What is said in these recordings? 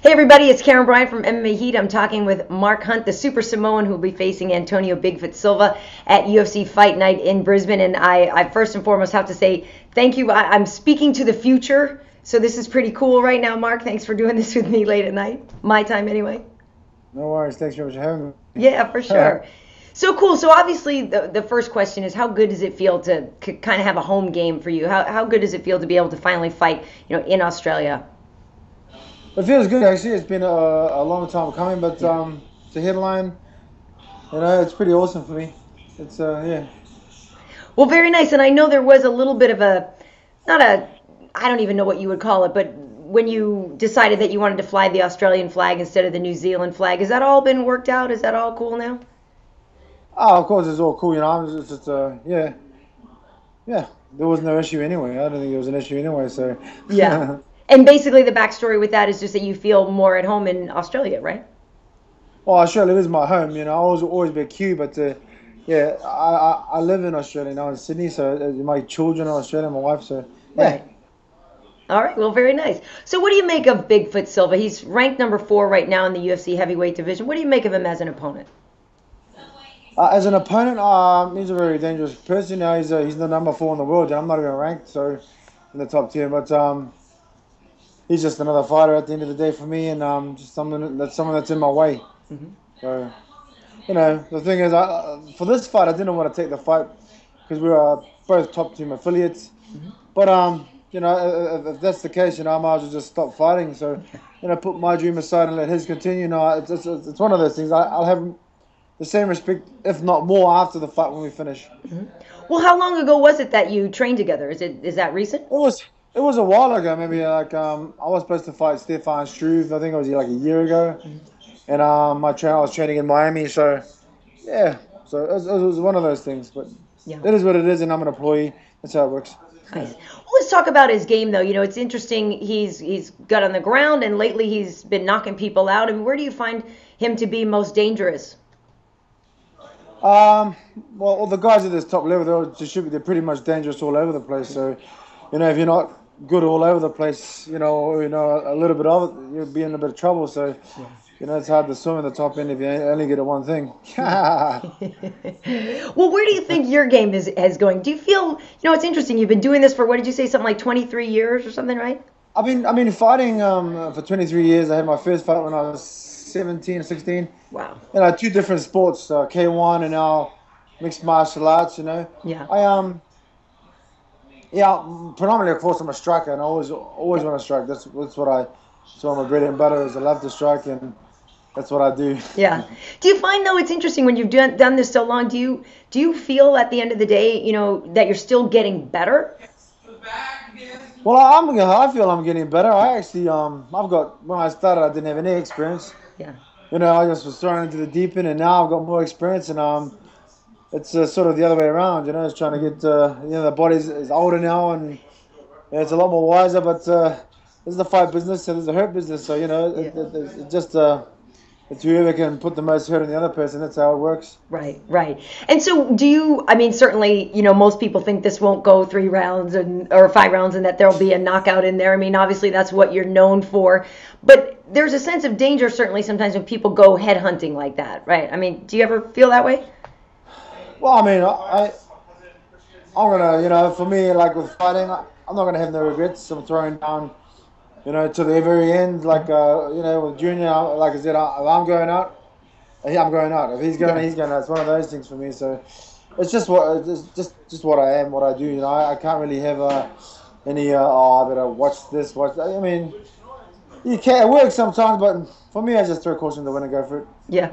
Hey everybody, it's Karyn Bryant from MMA H.E.A.T. I'm talking with Mark Hunt, the Super Samoan who will be facing Antonio Bigfoot Silva at UFC Fight Night in Brisbane. And I first and foremost have to say thank you. I'm speaking to the future, so this is pretty cool right now, Mark. Thanks for doing this with me late at night, my time anyway. No worries. Thanks very much for having me. Yeah, for sure. So cool. So obviously the first question is, how good does it feel to kind of have a home game for you? How good does it feel to be able to finally fight, in Australia? It feels good, actually. It's been a long time coming, but the headline, it's pretty awesome for me. It's, yeah. Well, very nice. And I know there was a little bit of I don't even know what you would call it, but when you decided that you wanted to fly the Australian flag instead of the New Zealand flag, has that all been worked out? Is that all cool now? Oh, of course, it's all cool, It's just, yeah. Yeah, there was no issue anyway. I don't think there was an issue anyway, so. Yeah. And basically the backstory with that is just that you feel more at home in Australia, right? Well, Australia is my home, I was always been Q, but yeah, I live in Australia now in Sydney, so my children are Australian, my wife, so yeah. Right. All right, well, very nice. So what do you make of Bigfoot Silva? He's ranked number 4 right now in the UFC Heavyweight division. What do you make of him as an opponent? As an opponent, he's a very dangerous person. He's the number 4 in the world, and I'm not even ranked, so in the top 10, but he's just another fighter at the end of the day for me, and just someone that's in my way. Mm-hmm. So, the thing is, for this fight, I didn't want to take the fight because we are both top team affiliates. Mm-hmm. But if that's the case, I might as well just stop fighting. So, put my dream aside and let his continue. It's one of those things. I'll have the same respect, if not more, after the fight when we finish. Mm-hmm. Well, how long ago was it that you trained together? Is that recent? It was a while ago, maybe I was supposed to fight Stefan Struve. I think it was like a year ago, and I was training in Miami. So yeah, so it was one of those things. But yeah, it is what it is, and I'm an employee. That's how it works. Nice. Well, let's talk about his game, though. It's interesting. He's got on the ground, and lately he's been knocking people out. I mean, where do you find him to be most dangerous? Well, the guys at this top level, they're pretty much dangerous all over the place. So, if you're not good all over the place, a little bit of it, you'll be in a bit of trouble. So, it's hard to swim at the top end if you only get at one thing. Well, where do you think your game is going? Do you feel, it's interesting. You've been doing this for, what did you say, something like 23 years or something, right? I've been fighting for 23 years. I had my first fight when I was 17, 16. Wow. 2 different sports, K1 and now mixed martial arts. Yeah. Predominantly, of course, I'm a striker, and I always want to strike. That's my bread and butter is I love to strike, and that's what I do. Yeah. Do you find, though, it's interesting when you've done this so long? Do you feel at the end of the day, that you're still getting better? Well, I feel I'm getting better. I actually when I started, I didn't have any experience. Yeah. I just was thrown into the deep end, and now I've got more experience, and it's sort of the other way around. It's trying to get the body is older now, and it's a lot more wiser. But this is the fight business, and it's a hurt business. So it's just it's whoever can put the most hurt on the other person. That's how it works. Right. And so do you, certainly, most people think this won't go 3 rounds or 5 rounds and that there'll be a knockout in there. Obviously that's what you're known for. But there's a sense of danger certainly sometimes when people go head hunting like that, right? Do you ever feel that way? Well, I'm gonna, for me, like with fighting, I'm not gonna have no regrets. I'm throwing down, to the very end, like, with Junior, like I said, if I'm going out, I'm going out. If he's going, he's going out. It's one of those things for me. So it's just what I am, what I do. I can't really have any, I better watch this, watch that. You can, it works sometimes, but for me, I just throw caution to the wind and go for it. Yeah.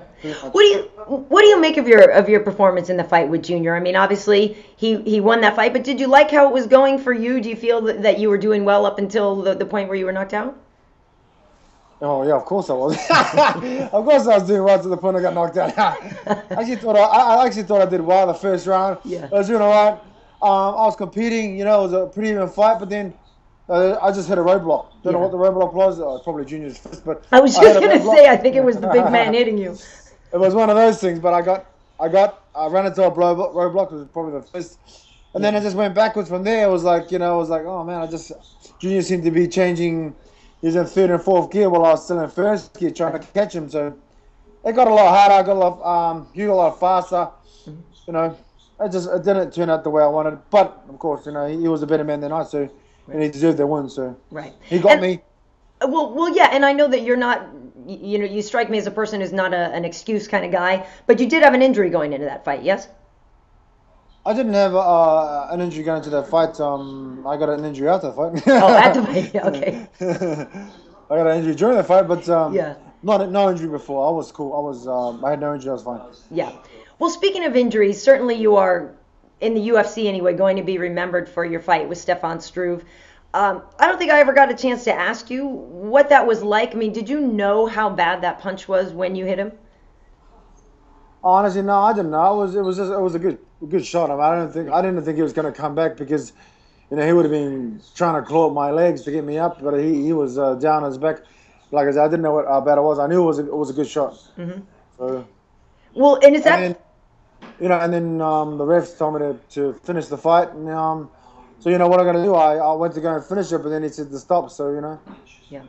What do you make of your performance in the fight with Junior? Obviously he won that fight, but did you like how it was going for you? Do you feel that you were doing well up until the point where you were knocked out? Oh yeah, of course I was. Of course I was doing well to the point I got knocked out. I actually thought I did well the first round. Yeah. I was doing all right. I was competing. It was a pretty even fight, but then I just hit a roadblock. Don't know what the roadblock was. It's probably Junior's fist, but I was just gonna say I think it was the big man hitting you. It was one of those things, but I ran into a roadblock. It was probably the fist, and then I just went backwards from there. It was like, oh man, Junior seemed to be changing he's in third and fourth gear while I was still in first gear trying to catch him. So it got a lot harder. He got a lot faster. You know, it didn't turn out the way I wanted. But of course, you know, he was a better man than I, so and he deserved that win. So he got me. Well, yeah, and I know that you're not. You know, you strike me as a person who's not an excuse kind of guy. But you did have an injury going into that fight, yes? I didn't have an injury going into that fight. I got an injury after the fight. Oh, at the fight, okay. I got an injury during the fight, but yeah, no injury before. I was cool. I had no injury. I was fine. Yeah. Well, speaking of injuries, certainly you are in the UFC anyway going to be remembered for your fight with Stefan Struve. I don't think I ever got a chance to ask you what that was like. I mean, did you know how bad that punch was when you hit him? Honestly, no, I didn't know. It was a good shot. I didn't think he was going to come back because, you know, he would have been trying to claw at my legs to get me up, but he was down on his back. Like I said, I didn't know how bad it was. I knew it was a good shot. Mm-hmm. So, well, and is that? And then, you know, and then the refs told me to finish the fight, and so you know what I'm gonna do. I went to go and finish it, but then he said to stop. So you know. Yeah.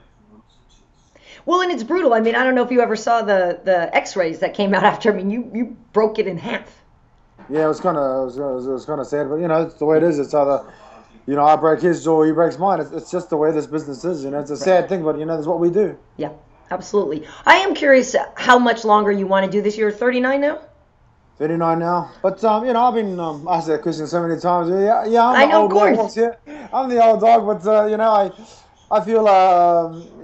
Well, and it's brutal. I mean, I don't know if you ever saw the X-rays that came out after. I mean, you broke it in half. Yeah, it was kind of sad, but you know, it's the way it is. It's either, you know, I break his jaw, he breaks mine. It's just the way this business is. You know, it's a sad thing, but you know, that's what we do. Yeah, absolutely. I am curious how much longer you want to do this. You're 39 now. 39 now, but you know, I've been asked that question so many times. Yeah, I know, of course. I'm the old dog, but you know, I feel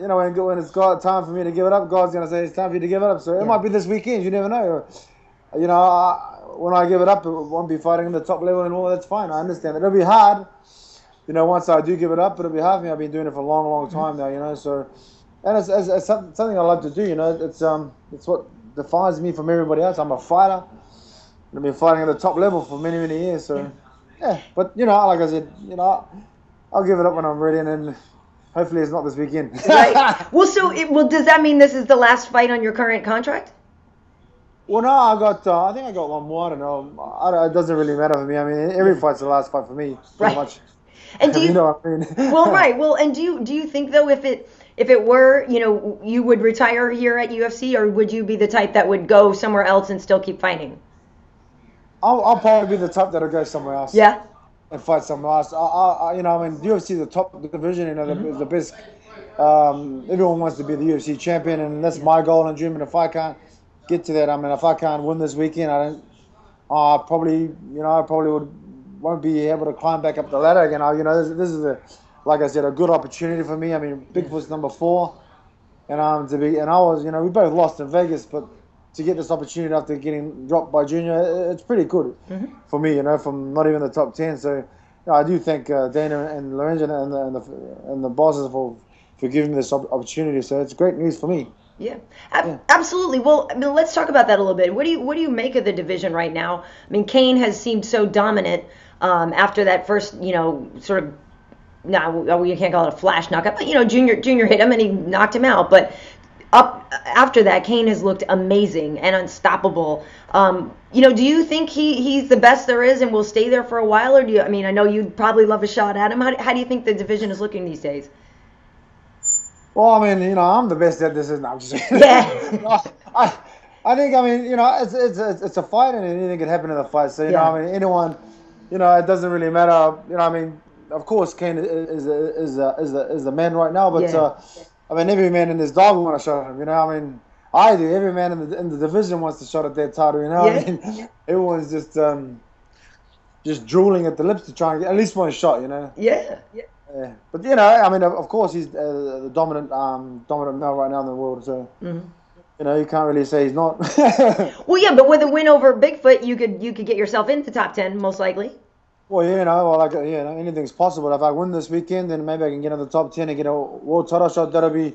you know, when it's time for me to give it up, God's gonna say it's time for you to give it up. So it might be this weekend. You never know. You know, when I give it up, it won't be fighting in the top level anymore. That's fine. I understand. It'll be hard. You know, once I do give it up, it'll be hard for me. I've been doing it for a long, long time now. You know, so and it's something I love to do. You know, it's what defines me from everybody else. I'm a fighter. I've been fighting at the top level for many, many years. So, yeah. But, you know, like I said, you know, I'll give it up when I'm ready, and then hopefully it's not this weekend. Right. Well, does that mean this is the last fight on your current contract? Well, no, I think I got one more. I don't know. It doesn't really matter for me. I mean, every fight's the last fight for me, pretty much. And do you know what I mean? Well, right. Well, and do you think, though, if it were, you know, you would retire here at UFC, or would you be the type that would go somewhere else and still keep fighting? I'll probably be the type that'll go somewhere else. Yeah. And fight somewhere else. You know, I mean, UFC is the top division. You know, the best. Everyone wants to be the UFC champion, and that's my goal and dream. And if I can't get to that, I mean, if I can't win this weekend, I probably won't be able to climb back up the ladder again. You know, this is like I said, a good opportunity for me. I mean, Bigfoot's number 4, and I was, you know, we both lost in Vegas, but to get this opportunity after getting dropped by Junior, it's pretty good for me, you know, from not even the top 10. So, you know, I do thank Dana and Lorenzo and the bosses for giving me this opportunity. So it's great news for me. Yeah, absolutely. Well, I mean, let's talk about that a little bit. What do you make of the division right now? I mean, Cain has seemed so dominant after that first, you know, sort of. No, you can't call it a flash knockout, but you know, Junior hit him and he knocked him out, but. Up after that, Cain has looked amazing and unstoppable. You know, do you think he's the best there is and will stay there for a while, or do you? I mean, I know you'd probably love a shot at him. How do you think the division is looking these days? Well, I mean, you know, I'm the best at this. I'm just saying. Yeah. I think, I mean, you know, it's a fight, and anything can happen in the fight. So you know, I mean, anyone, you know, it doesn't really matter. You know, I mean, of course, Cain is the man right now, but. I mean, every man in this dog want a shot at him, you know. I mean, I do. Every man in the division wants a shot at that title, you know. I mean, everyone's just drooling at the lips to try and get at least one shot, you know. Yeah. But you know, I mean, of course, he's the dominant male right now in the world. So you know, you can't really say he's not. Well, yeah, but with a win over Bigfoot, you could get yourself into the top 10 most likely. Well, you know, anything's possible. If I win this weekend, then maybe I can get in the top 10 and get a world title shot. That'll be,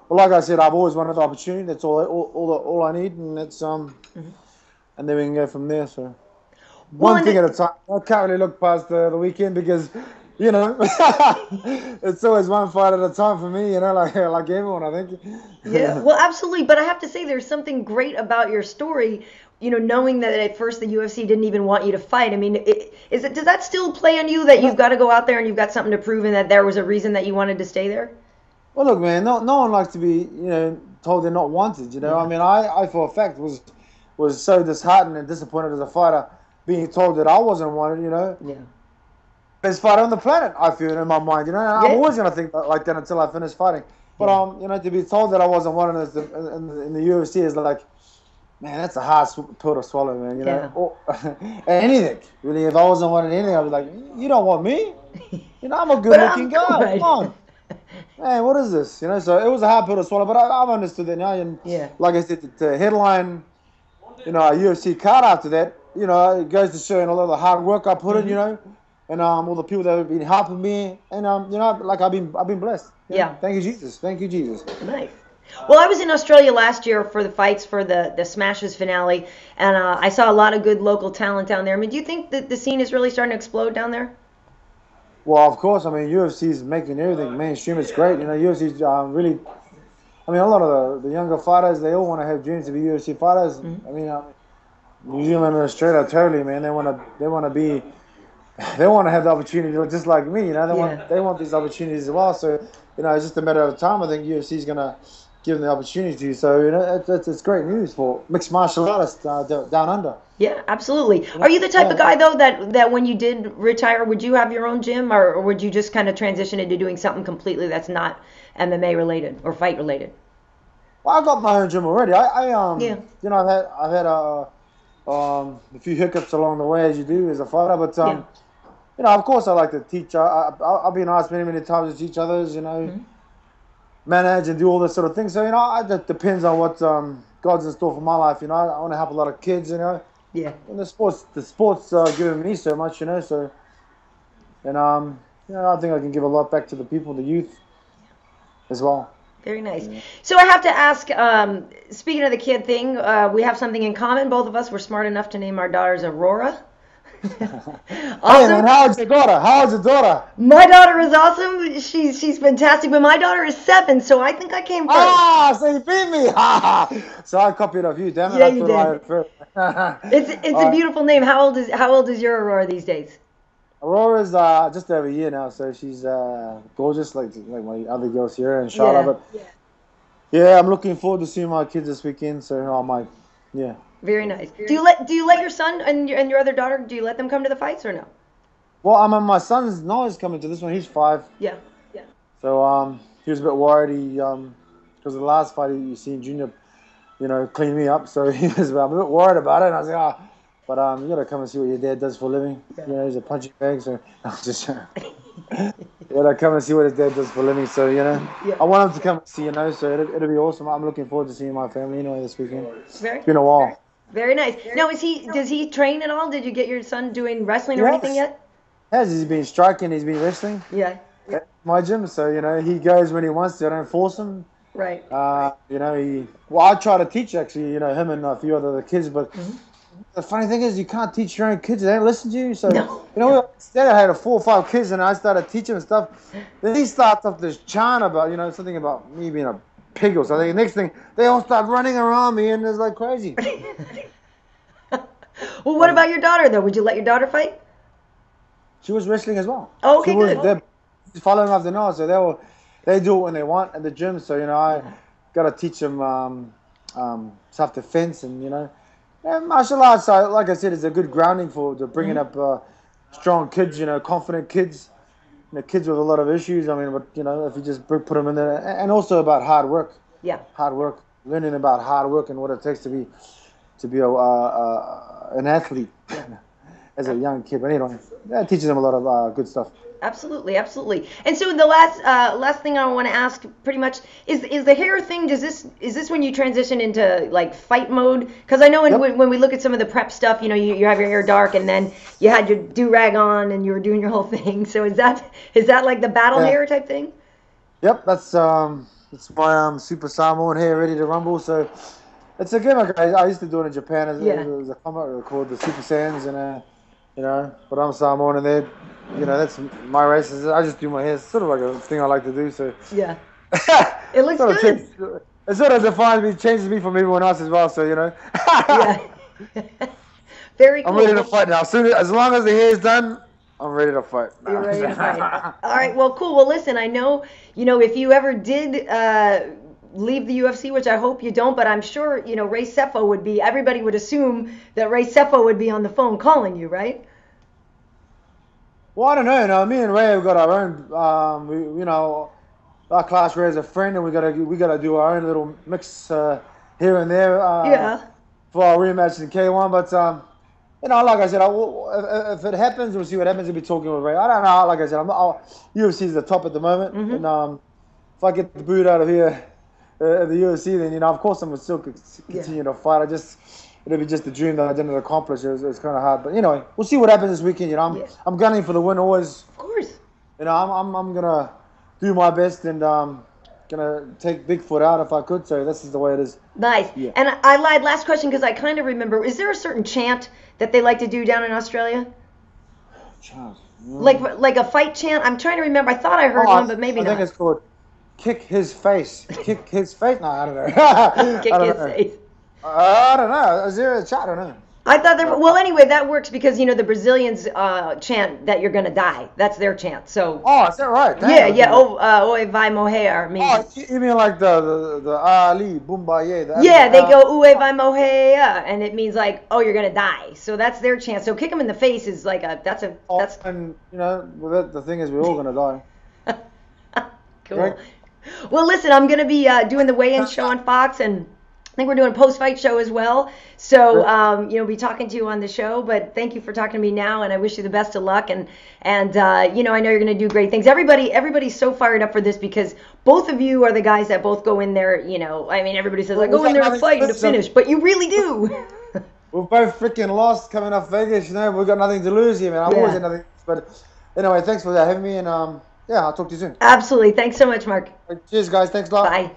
well, like I said, I've always wanted the opportunity. That's all I need, and that's and then we can go from there. So one thing at a time. I can't really look past the weekend because, you know, it's always one fight at a time for me. You know, like everyone, I think. Yeah, well, absolutely. But I have to say, there's something great about your story. You know, knowing that at first the UFC didn't even want you to fight. I mean, does that still play on you that you've got to go out there and you've got something to prove and that there was a reason that you wanted to stay there? Well, look, man, no one likes to be, told they're not wanted. Yeah. I mean, I for a fact was so disheartened and disappointed as a fighter, being told that I wasn't wanted. Yeah. Best fighter on the planet, I feel in my mind. And I'm Yeah. always gonna think like that until I finish fighting. But to be told that I wasn't wanted in the UFC is like, man, that's a hard pill to swallow, man. Or, anything really. If I wasn't wanted anything, I'd be like, you don't want me. I'm a good-looking guy. Come on. Man, what is this? So it was a hard pill to swallow, but I've understood that now. And like I said, the headline, a UFC card after that, it goes to show all of the hard work I put in, and all the people that have been helping me, and like I've been blessed. Yeah. Thank you, Jesus. Thank you, Jesus. Nice. Well, I was in Australia last year for the fights for the Smashes finale, and I saw a lot of good local talent down there. I mean, do you think that the scene is really starting to explode down there? Well, of course. I mean, UFC is making everything mainstream. It's great. UFC's really. I mean, a lot of the younger fighters, they all want to have dreams to be UFC fighters. Mm-hmm. I mean, New Zealand and Australia, totally, man. They want to have the opportunity, just like me. They want these opportunities as well. So, it's just a matter of time. I think UFC is gonna give them the opportunity. So, it's great news for mixed martial artists down under. Yeah, absolutely. Are you the type of guy, though, that when you did retire, would you have your own gym, or would you just kind of transition into doing something completely that's not MMA related or fight related? Well, I got my own gym already. I've had a few hiccups along the way, as you do as a fighter. But of course, I like to teach. I've been asked many times to teach others. Manage and do all this sort of thing. So it depends on what God's in store for my life. I want to help a lot of kids. Yeah. And the sports giving me so much. So, and I think I can give a lot back to the people, the youth, as well. Very nice. So I have to ask, speaking of the kid thing, we have something in common. Both of us were smart enough to name our daughters Aurora. Awesome. Hey, man, how's your daughter? My daughter is awesome. She's fantastic, but my daughter is 7, so I think I came first. Ah, so you beat me. So I copied off you, damn it. Yeah, you did. It's a beautiful name. How old is your Aurora these days? Aurora's just over a year now, so she's gorgeous, like my other girls here in Charlotte. Yeah. Yeah, I'm looking forward to seeing my kids this weekend. So I might, Very nice. Do you let your son and your other daughter? Do you let them come to the fights or no? Well, my son's Noah's coming to this one. He's 5. Yeah. So he was a bit worried. Because the last fight you seen Junior, clean me up. So he was a bit worried about it. And I was like, but you gotta come and see what your dad does for a living. Yeah. He's a punching bag. So I'm just. You gotta come and see what his dad does for a living. So I want him to come and see. So it'll be awesome. I'm looking forward to seeing my family this weekend. It's been a while. Very nice. Now, does he train at all? Did you get your son doing wrestling or anything yet? He's been striking, he's been wrestling. Yeah. At my gym, so he goes when he wants to. I don't force him. Right. I try to teach actually, him and a few other kids, but the funny thing is you can't teach your own kids. They don't listen to you. So instead I had 4 or 5 kids and I started teaching them stuff. Then he starts off this chant about something about me being a pig or something. The next thing, they all start running around me and it's like crazy. Well, what about your daughter, though? Would you let your daughter fight? She was wrestling as well. Oh, okay, good. They're following after Noah, so they do it when they want at the gym. So, I got to teach them self-defense and, and martial arts, like I said, is a good grounding for bringing up strong kids, confident kids. Kids with a lot of issues. I mean, but if you just put them in there, and also about hard work. Yeah. Hard work, learning about hard work and what it takes to be an athlete as a young kid. But anyway, that teaches them a lot of good stuff. Absolutely. And so the last thing I want to ask, pretty much, is the hair thing. Is this when you transition into like fight mode? Because I know when we look at some of the prep stuff, you have your hair dark, and then you had your do-rag on, and you were doing your whole thing. So is that like the battle hair type thing? Yep, that's my super Samoan hair ready to rumble. So it's a gimmick. I used to do it in Japan. It was a comic called the Super Saiyans, and but I'm Samoan, and that's my race. I just do my hair. It's sort of like a thing I like to do. So yeah, it looks good. It sort of defines me, changes me from everyone else as well. So yeah, very cool. I'm ready to fight now. As long as the hair is done, I'm ready to fight. You're ready to fight. All right, well, cool. Well, listen, I know, if you ever did leave the UFC, which I hope you don't, but I'm sure, Ray Cepho would be, everybody would assume that Ray Cepho would be on the phone calling you, right? Well, I don't know. Me and Ray have got our own, our class Ray is a friend, and we gotta do our own little mix here and there for our rematch in K1. But like I said, if it happens, we'll see what happens. We'll be talking with Ray. I don't know. Like I said, UFC is the top at the moment, and if I get the boot out of here at the UFC, then of course I'm gonna still continue to fight. It'll be just a dream that I didn't accomplish. It's kind of hard, but anyway, we'll see what happens this weekend. I'm gunning for the win always. Of course. I'm gonna do my best and gonna take Bigfoot out if I could. So this is the way it is. Nice. Yeah. And I lied. Last question, because I kind of remember. Is there a certain chant that they like to do down in Australia? Chant. Like a fight chant? I'm trying to remember. I thought I heard one, but maybe not. I think it's called "Kick His Face." Kick his face? No, I don't know. Kick his face. I don't know. Is there a chant? I don't know. I thought there. Well, anyway, that works because the Brazilians chant that you're gonna die. That's their chant. So. Oh, is that right? Damn, yeah. Oi vai morrer. Oh, you mean like the Ali Bumbaye? Yeah, they go Oi vai morrer, and it means like, oh, you're gonna die. So that's their chant. So kick them in the face is like that's. And the thing is, we're all gonna die. Cool. Right? Well, listen, I'm gonna be doing the weigh-in show on Fox, and I think we're doing a post-fight show as well. So, be talking to you on the show. But thank you for talking to me now, and I wish you the best of luck. And I know you're going to do great things. Everybody's so fired up for this because both of you are the guys that both go in there. Everybody says, I go in there to fight and to finish, but you really do. We're both freaking lost coming off Vegas. We've got nothing to lose here, man. I've always had nothing. But anyway, thanks for having me, and I'll talk to you soon. Absolutely. Thanks so much, Mark. Cheers, guys. Thanks a lot. Bye.